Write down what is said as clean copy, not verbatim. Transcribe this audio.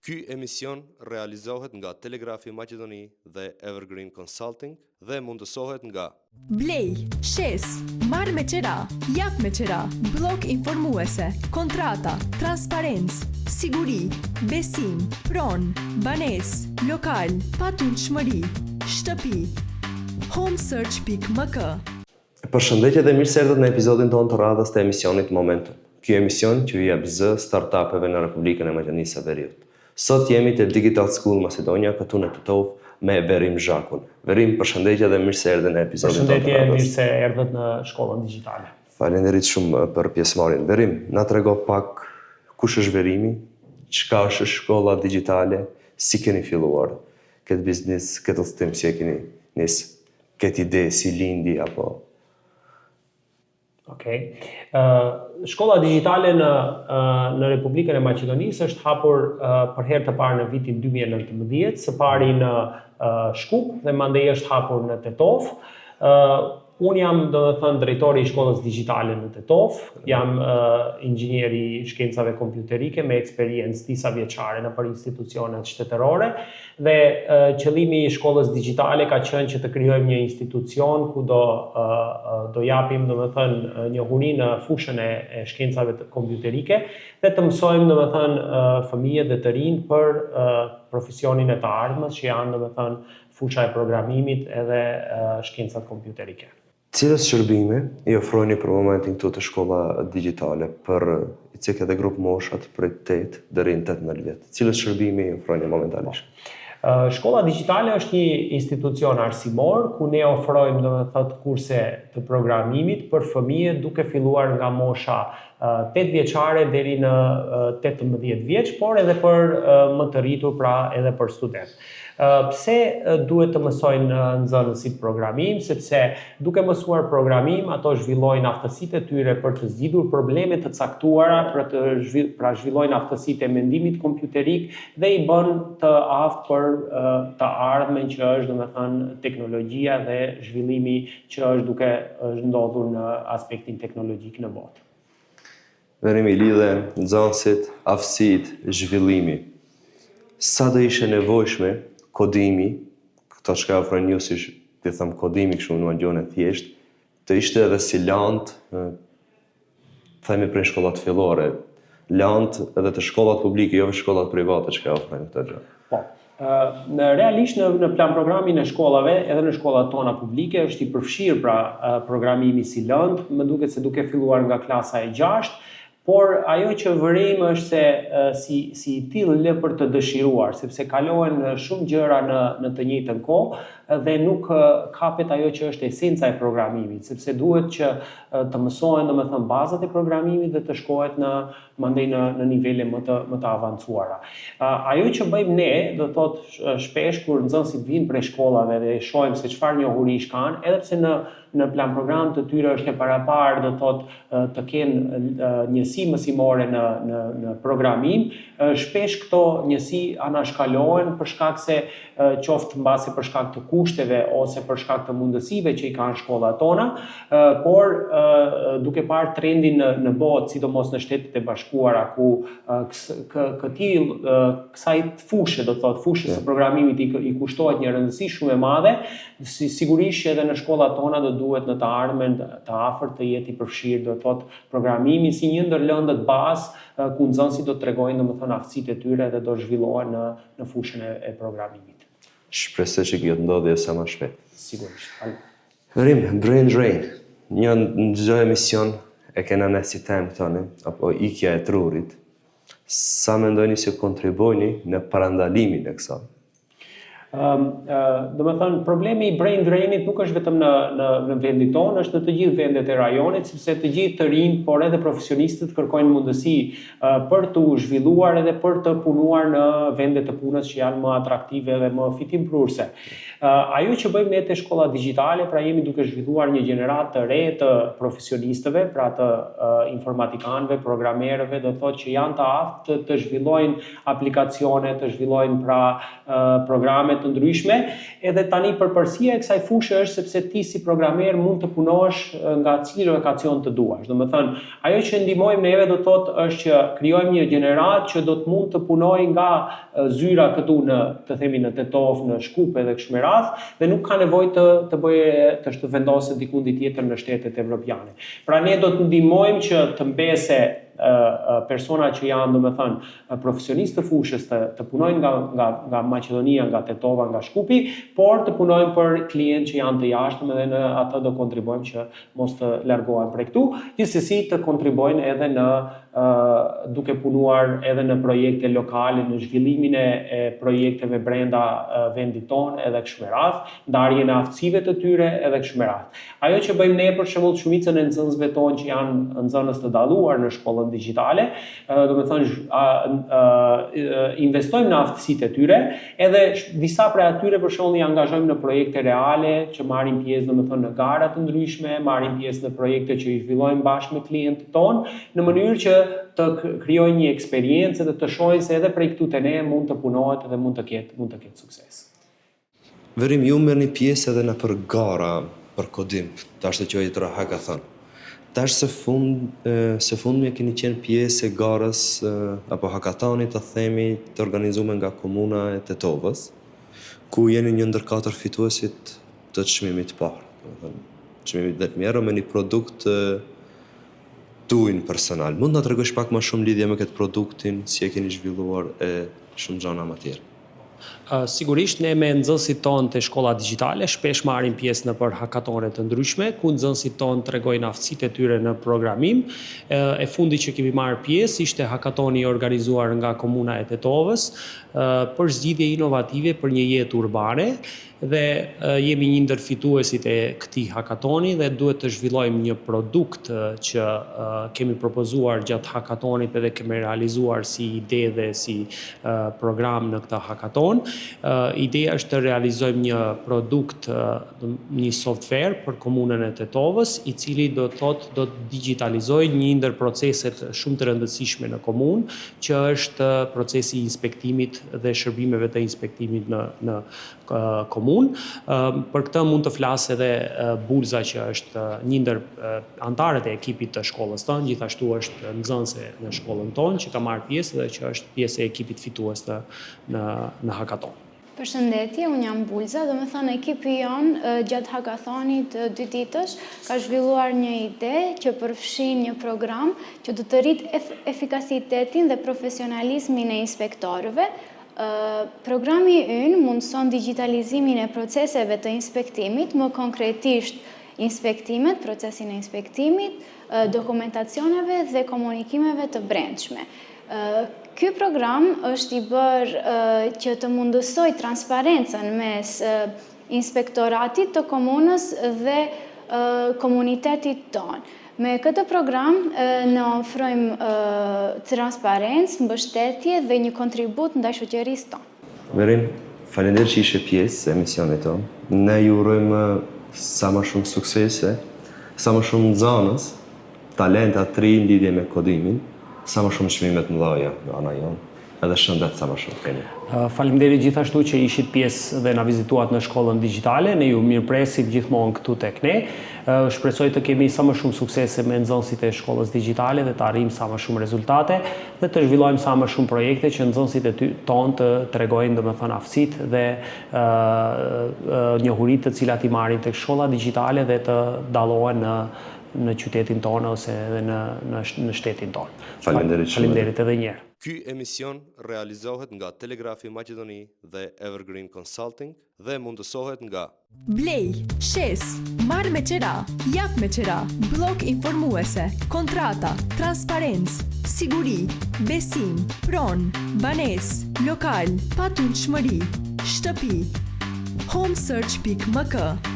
Ky emision realizohet nga Telegrafi Maqedoni dhe Evergreen Consulting dhe mundësohet nga Blej, shes, marr me qera, jap me qera, blok informuese, kontrata, transparencë, siguri, besim, pron, banes, lokal, patundshmëri, shtëpi, homesearch.mk. Përshëndetje dhe mirë se erdhët në episodin tonë të radhës të emisionit Momentum. Ky emision që ju jep zë startupeve në Republikën e Maqedonisë së Veriut. Sot jemi te Digital School Macedonia këtu në Titov me Verim Zhakun. Verim, përshëndetje dhe mirë se erdhët në episodin tonë të radhës. Përshëndetje, mirë se erdhët në shkollën digjitale. Faleminderit shumë për pjesëmarrjen. Verim, na trego pak kush është Verimi, çka është shkolla digjitale, si keni filluar këtë biznes, këtë udhtim, si e keni nis këtë ide, si lindi apo Okej. Shkolla digjitale në Republikën e Maqedonisë është hapur për herë të parë në vitin 2019, së pari në Shkup dhe mandej është hapur në Tetov. Unë jam, drejtori i shkollës digjitale në Tetov, jam inxhinier i shkencave kompjuterike me eksperiencë disa vjeçare në për institucionet shtetërore dhe qëllimi i shkollës digjitale ka qenë që të krijojmë një institucion ku do japim njohuri në fushën e shkencave kompjuterike dhe të mësojmë fëmijët dhe të rinj për profesionin e të ardhmes që janë fusha e programimit edhe shkencat kompjuterike. Cilës shërbime i ofrojni për momentin këtu të shkolla digjitale për i cek edhe grup moshat prej 8 deri në 18 vjet? Cilës shërbime i ofrojni momentalisht? Shkolla digjitale është një institucion arsimor ku ne ofrojmë kurse të programimit për fëmijë duke filluar nga mosha 8 vjeçare deri në 18 vjeç, por edhe për më të rritur, pra edhe për student. Pse duhet të mësojnë nxënësit programim? Sepse duke mësuar programim, ato zhvillojnë aftësitë e tyre për të zgjidhur probleme të caktuara, pra zhvillojnë aftësitë e mendimit kompjuterik dhe i bën të aftë për të ardhmen që është teknologjia dhe zhvillimi që është duke ndodhur në aspektin teknologjik në botë. Verimi, lidhe nxënësit, aftësitë, zhvillimi. Sa do ishte nevojshme kodimi, këto që ka ofrojnë ju si të thëmë kodimi kështu në gjuhën e thjesht, të ishte edhe si lant, themi prej shkollat fillore, lant edhe të shkollat publike, jo shkollat private që ka ofrojnë këtë gjë. Po. Realisht në plan programin e shkollave, edhe në shkollat tona publike, është i përfshirë pra programimi si lënd, më duket se duke filluar nga klasa e 6, por ajo që vërim është se si tillë për të dëshiruar, sepse kalohen shumë gjëra në të njëjtën kohë dhe nuk kapet ajo që është esenca e programimit, sepse duhet që të mësohen bazat e programimit dhe të shkohet mandej në nivele më të avancuara. Ajo që bëjmë ne, do thotë shpesh kur nxënësit vinë prej shkollave dhe shohim se çfarë njohuri kanë, edhe pse në plan program të tyre është e paraparë, do thotë të kenë njësi mësimore në programim, shpesh këto njësi anashkalohen për shkak se qoftë mbase për shkak të kushteve ose për shkak të mundësive që i kanë shkollat tona, por duke parë trendin në botë, sidomos në Shtetet e Bashkuara, ku kësaj fushë, do thotë fushës së programimit i kushtohet një rëndësi shumë e madhe, sigurisht edhe në shkollat tona do duhet në të ardhmen të afërt të jetë i përfshirë, do thotë programimi si një ndër lëndët bazë ku nxënësit do të tregojnë aftësitë e tyre dhe do zhvillohen në fushën e programimit. Shpresoj që kjo të ndodhi sa më shpejt. Sigurisht. Verim, brain drain. Një në çdo emision e kena ne si temë tani, apo ikja e trurit. Sa mendojni se kontribojni në parandalimin e kësaj? Problemi i brain drainit nuk është vetëm në vendin tonë, është në të gjithë vendet e rajonit, sepse të gjithë të rinj, por edhe profesionistët kërkojnë mundësi për të zhvilluar edhe për të punuar në vendet të punës që janë më atraktive dhe më fitimprurse. Ajo që bëjmë ne te shkolla digjitale, pra jemi duke zhvilluar një gjenerat të re të profesionistëve, pra të informatikanëve, programerëve, do thotë që janë të aftë të zhvillojnë aplikacione, të zhvillojnë pra programe të ndryshme, edhe tani përparësia e kësaj fushë është sepse ti si programer mund të punosh nga cili lokacion të duash. Domethënë, ajo që ndihmojmë neve do të thotë është që krijojmë një gjenerat që do të mund të punojë nga zyra këtu në, të themi, në Tetov, në Shkup edhe kështu me radhë, dhe nuk ka nevojë të vendoset diku tjetër në shtetet evropiane. Pra ne do të ndihmojmë që të mbese persona që janë, domethënë, profesionistë të fushës të punojnë nga Maqedonia, nga Tetova, nga Shkupi, por të punojnë për klientë që janë të jashtëm dhe në atë do kontribojmë që mos të largohen prej këtu, gjithsesi të kontribojnë edhe në duke punuar edhe në projekte lokale, në zhvillimin e projekteve brenda vendit tonë edhe kështu me radhë, ndarjen e aftësive të tyre edhe kështu me radhë. Ajo që bëjmë ne për shembull shumicën e nxënësve tonë që janë nxënës të dalluar në shkollën digjitale, investojmë në aftësitë e tyre, edhe disa prej atyre për shembull i angazhojmë në projekte reale që marrin pjesë në gara të ndryshme, marrin pjesë në projekte që i zhvillojmë bashkë me klientët tonë, në mënyrë që të krijojnë një eksperiencë dhe të shohin se edhe prej këtu te ne mund të punohet dhe mund të ketë sukses. Verim, ju merrni pjesë edhe në për gara për kodim, tash të quajtur hackathon. Tash së fundmi e keni qenë pjesë e garës apo hackathonit të themi të organizuar nga komuna e Tetovës, ku jeni një ndër 4 fituesit të çmimit të parë. Domethënë, çmimi 10.000 euro me një produkt tuin personal. Mund na tregosh pak më shumë lidhje me këtë produktin, si e keni zhvilluar e shumë gjëra më tjerë? Sigurisht ne me nxënësit tonë të shkolla digjitale shpesh marrin pjesë në për hakatone të ndryshme, ku nxënësit tonë tregojnë aftësitë e tyre në programim. E fundi që kemi marrë pjesë ishte hakatoni i organizuar nga komuna e Tetovës për zgjidhje inovative për një jetë urbane, dhe jemi një ndër fituesit e këtij hakatoni dhe duhet të zhvillojmë një produkt që kemi propozuar gjatë hakatonit edhe kemi realizuar si ide dhe si program në këtë hakaton. Ideja është të realizojmë një produkt, një software për komunën e Tetovës, i cili do të digitalizojë një ndër proceset shumë të rëndësishme në komunë, që është procesi i inspektimit dhe shërbimeve të inspektimit në komunë. Për këtë mund të flasë edhe Bulza, që është një ndër antarët e ekipit të shkollës tonë, gjithashtu është nxënëse në shkollën tonë që ka marrë pjesë dhe që është pjesë e ekipit fitues në hakaton. Përshëndetje, unë jam Bulza, do me thënë ekipi jonë gjatë hakathonit 2 ditësh ka zhvilluar një ide që përfshin një program që do të rritë efikasitetin dhe profesionalizmin e inspektorëve. Programi ynë mundëson digitalizimin e proceseve të inspektimit, më konkretisht inspektimet, procesin e inspektimit, dokumentacioneve dhe komunikimeve të brendshme. Ky program është i bërë që të mundësoj transparencën mes inspektoratit të komunës dhe komunitetit tonë. Me këtë program në ofrojmë transparencë, mbështetje dhe një kontribut ndaj shoqërisë tonë. Verim, faleminderit që ishe pjesë e misionit tonë. Ne ju urojmë sa më shumë suksese, sa më shumë nxënës, talenta të rinj në lidhje me kodimin, sa më shumë çmime të mëdha nga ana jonë, edhe shëndet sa më shumë keni. Faleminderit gjithashtu që ishit pjesë dhe na vizituat në shkollën digjitale, ne ju mirëpresim gjithmonë këtu tek ne. Shpresoj të kemi sa më shumë suksese me nxënësit e shkollës digjitale dhe të arrijmë sa më shumë rezultate dhe të zhvillojmë sa më shumë projekte që nxënësit e tonë të tregojnë domethënë aftësitë dhe njohuritë të cilat i marrin tek shkolla digjitale dhe të dallohen në qytetin tonë ose edhe në shtetin tonë. Faleminderit edhe një herë. Ky emision realizohet nga Telegrafi Maqedoni dhe Evergreen Consulting dhe mundësohet nga Blej, shes, marr me qera, jap me qera, blok informuese, kontrata, transparencë, siguri, besim, pron, banes, lokal, patundshmëri, shtëpi, homesearch.mk.